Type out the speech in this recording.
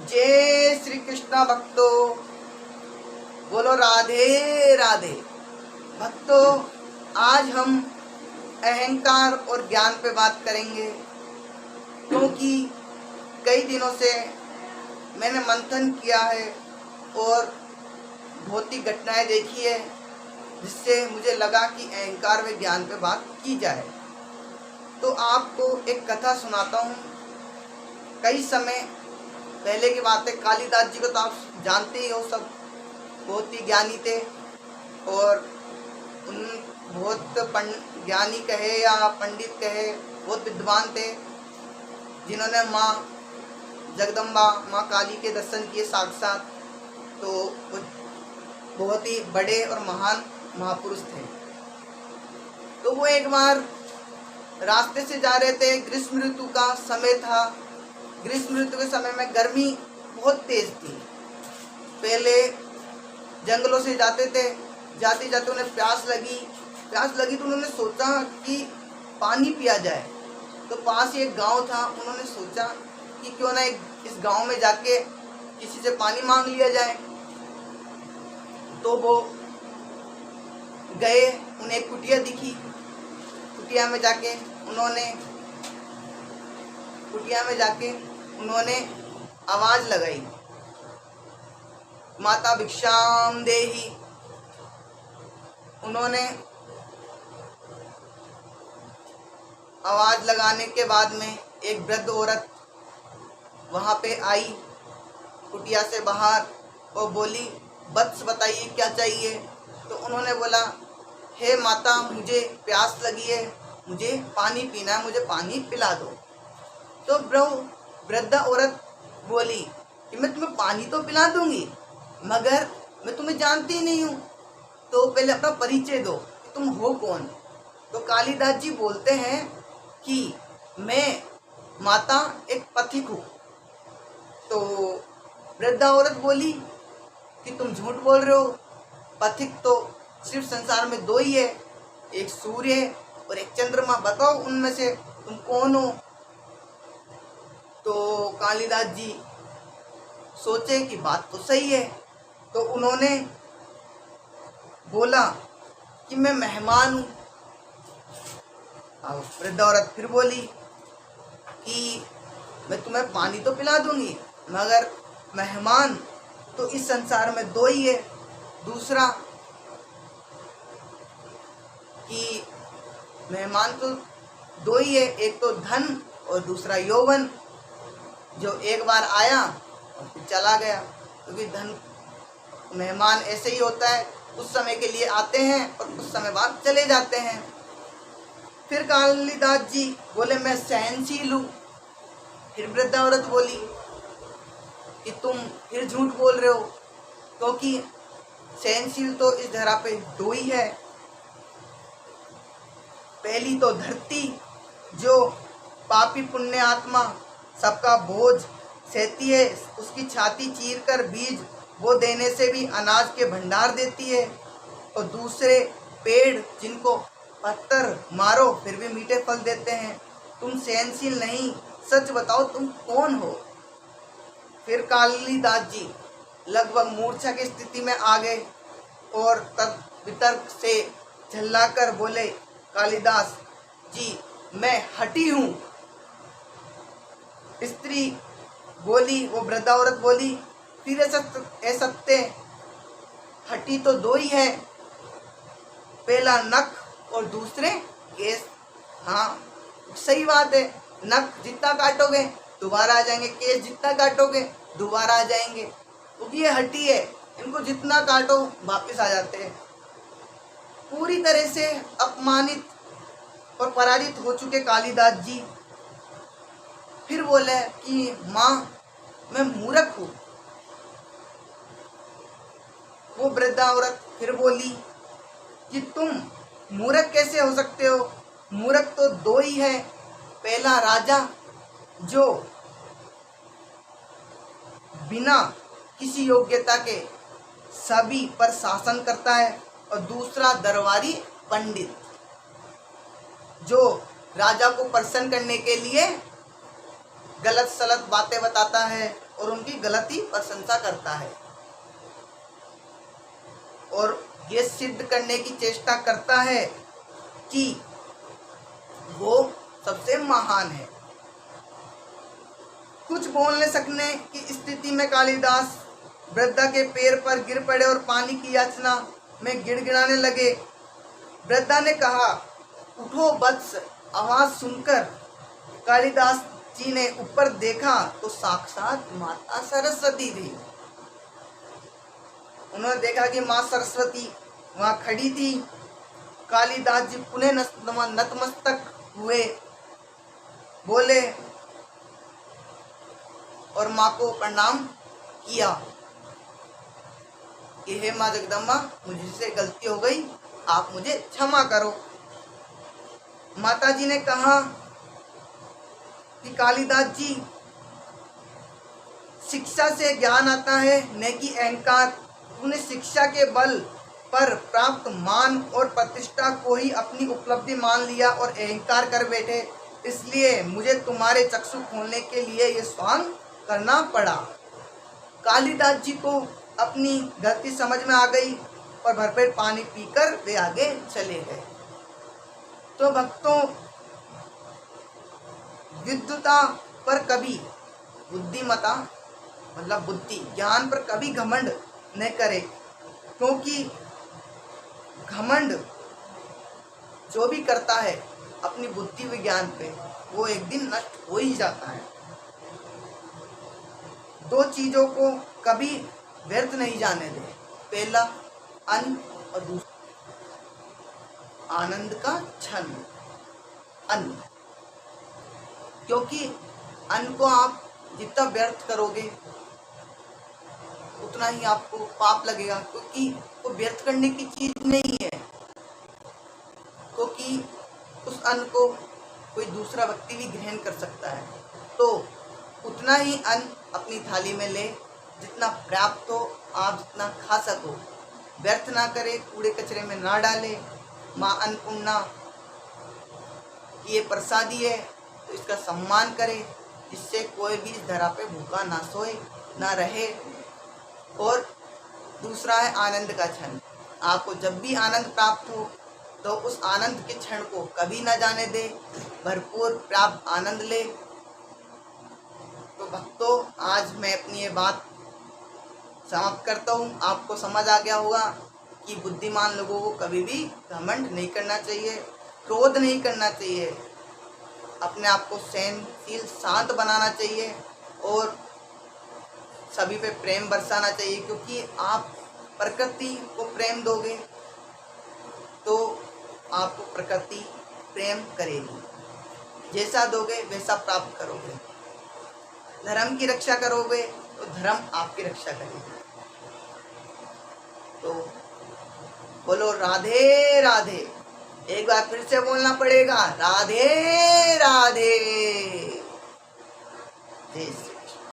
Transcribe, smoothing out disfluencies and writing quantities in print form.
जय श्री कृष्णा भक्तों, बोलो राधे राधे। भक्तों, आज हम अहंकार और ज्ञान पे बात करेंगे, क्योंकि कई दिनों से मैंने मंथन किया है और बहुत ही घटनाएं देखी है, जिससे मुझे लगा कि अहंकार व ज्ञान पे बात की जाए। तो आपको एक कथा सुनाता हूँ। कई समय पहले की बात है। कालिदास जी को तो आप जानते ही हो, सब बहुत ही ज्ञानी थे और उन बहुत ज्ञानी कहे या पंडित कहे, बहुत विद्वान थे, जिन्होंने माँ जगदम्बा, माँ काली के दर्शन किए साक्षात। तो वो बहुत ही बड़े और महान महापुरुष थे। तो वो एक बार रास्ते से जा रहे थे। ग्रीष्म ऋतु का समय था। ग्रीष्म ऋतु के समय में गर्मी बहुत तेज थी। पहले जंगलों से जाते थे, जाते जाते उन्हें प्यास लगी तो उन्होंने सोचा कि पानी पिया जाए। तो पास ही एक गांव था। उन्होंने सोचा कि क्यों ना इस गांव में जाके किसी से पानी मांग लिया जाए। तो वो गए, उन्हें एक कुटिया दिखी। कुटिया में जाके उन्होंने आवाज लगाई, माता भिक्षाम देही। उन्होंने आवाज लगाने के बाद में एक वृद्ध औरत वहां पे आई कुटिया से बाहर और बोली, वत्स बताइए क्या चाहिए। तो उन्होंने बोला, हे माता, मुझे प्यास लगी है, मुझे पानी पीना है, मुझे पानी पिला दो। तो वृद्धा औरत बोली कि मैं तुम्हें पानी तो पिला दूंगी, मगर मैं तुम्हें जानती नहीं हूँ, तो पहले अपना परिचय दो, तुम हो कौन। तो कालिदास जी बोलते हैं कि मैं माता एक पथिक हूँ। तो वृद्धा औरत बोली कि तुम झूठ बोल रहे हो, पथिक तो सिर्फ संसार में दो ही है, एक सूर्य है और एक चंद्रमा, बताओ उनमें से तुम कौन हो। तो कालिदास जी सोचे कि बात तो सही है। तो उन्होंने बोला कि मैं मेहमान हूँ। अब वृद्ध औरत फिर बोली कि मैं तुम्हें पानी तो पिला दूंगी, मगर मेहमान तो इस संसार में दो ही है। दूसरा कि मेहमान तो दो ही है, एक तो धन और दूसरा यौवन, जो एक बार आया और फिर चला गया। क्योंकि धन, मेहमान ऐसे ही होता है, कुछ समय के लिए आते हैं और कुछ समय बाद चले जाते हैं। फिर कालिदास जी बोले, मैं सहनशील हूँ। फिर वृद्धा औरत बोली कि तुम फिर झूठ बोल रहे हो, क्योंकि सहनशील तो इस धरा पे दो ही है। पहली तो धरती, जो पापी पुण्य आत्मा सबका बोझ सहती है, उसकी छाती चीर कर बीज वो देने से भी अनाज के भंडार देती है। और दूसरे पेड़, जिनको पत्थर मारो फिर भी मीठे फल देते हैं। तुम सहनशील नहीं, सच बताओ तुम कौन हो। फिर कालिदास जी लगभग मूर्छा की स्थिति में आ गए और तब वितर्क से झल्लाकर बोले, कालिदास जी, मैं हठी हूँ। स्त्री बोली, वो वृद्धा औरत बोली, फिर ऐ सत्य, हटी तो दो ही है, पहला नख और दूसरे केस। हाँ, सही बात है, नख जितना काटोगे दोबारा आ जाएंगे, केस जितना काटोगे दोबारा आ जाएंगे, क्योंकि ये हटी है, इनको जितना काटो वापस आ जाते हैं। पूरी तरह से अपमानित और पराजित हो चुके कालिदास जी फिर बोले कि माँ, मैं मूर्ख हूँ। वो वृद्धा औरत फिर बोली कि तुम मूर्ख कैसे हो सकते हो, मूर्ख तो दो ही है, पहला राजा जो बिना किसी योग्यता के सभी पर शासन करता है, और दूसरा दरबारी पंडित, जो राजा को प्रसन्न करने के लिए गलत सलत बातें बताता है और उनकी गलती प्रशंसा करता है और ये सिद्ध करने की चेष्टा करता है कि वो सबसे महान है। कुछ बोल न सकने की स्थिति में कालिदास वृद्धा के पैर पर गिर पड़े और पानी की याचना में गिड़गिड़ाने लगे। वृद्धा ने कहा, उठो वत्स। आवाज सुनकर कालिदास जी ने ऊपर देखा तो साक्षात माता सरस्वती थी। उन्होंने देखा कि माँ सरस्वती वहां खड़ी थी। कालिदास जी पुनः नतमस्तक हुए, बोले और माँ को प्रणाम किया कि हे माँ जगदम्बा, मुझसे गलती हो गई, आप मुझे क्षमा करो। माता जी ने कहा कि कालिदास जी, शिक्षा से ज्ञान आता है, न कि अहंकार। तूने शिक्षा के बल पर प्राप्त मान और प्रतिष्ठा को ही अपनी उपलब्धि मान लिया और अहंकार कर बैठे, इसलिए मुझे तुम्हारे चक्षु खोलने के लिए ये स्वांग करना पड़ा। कालिदास जी को अपनी गलती समझ में आ गई और भरपेट पानी पीकर वे आगे चले गए। तो भक्तों, विद्वता पर कभी, बुद्धिमता मतलब बुद्धि, ज्ञान पर कभी घमंड न करे, क्योंकि घमंड जो भी करता है अपनी बुद्धि विज्ञान पे, वो एक दिन नष्ट हो ही जाता है। दो चीजों को कभी व्यर्थ नहीं जाने दे, पहला अन्न और दूसरा आनंद का क्षण। अन्न, क्योंकि अन्न को आप जितना व्यर्थ करोगे उतना ही आपको पाप लगेगा, क्योंकि वो व्यर्थ करने की चीज नहीं है, क्योंकि उस अन्न को कोई दूसरा व्यक्ति भी ग्रहण कर सकता है। तो उतना ही अन्न अपनी थाली में ले, जितना पर्याप्त हो आप जितना खा सको, व्यर्थ ना करे, कूड़े कचरे में ना डाले। माँ अन्नपूर्णा ये प्रसादी है, तो इसका सम्मान करे, जिससे कोई भी इस धरा पे भूखा ना सोए ना रहे। और दूसरा है आनंद का क्षण। आपको जब भी आनंद प्राप्त हो तो उस आनंद के क्षण को कभी ना जाने दे, भरपूर प्राप्त आनंद ले। तो भक्तों, आज मैं अपनी ये बात समाप्त करता हूँ। आपको समझ आ गया होगा कि बुद्धिमान लोगों को कभी भी घमंड नहीं करना चाहिए, क्रोध नहीं करना चाहिए, अपने आप को सहनशील शांत बनाना चाहिए और सभी पे प्रेम बरसाना चाहिए, क्योंकि आप प्रकृति को प्रेम दोगे तो आपको प्रकृति प्रेम करेगी। जैसा दोगे वैसा प्राप्त करोगे। धर्म की रक्षा करोगे तो धर्म आपकी रक्षा करेगी। तो बोलो राधे राधे। एक बार फिर से बोलना पड़ेगा, राधे राधे। जय श्री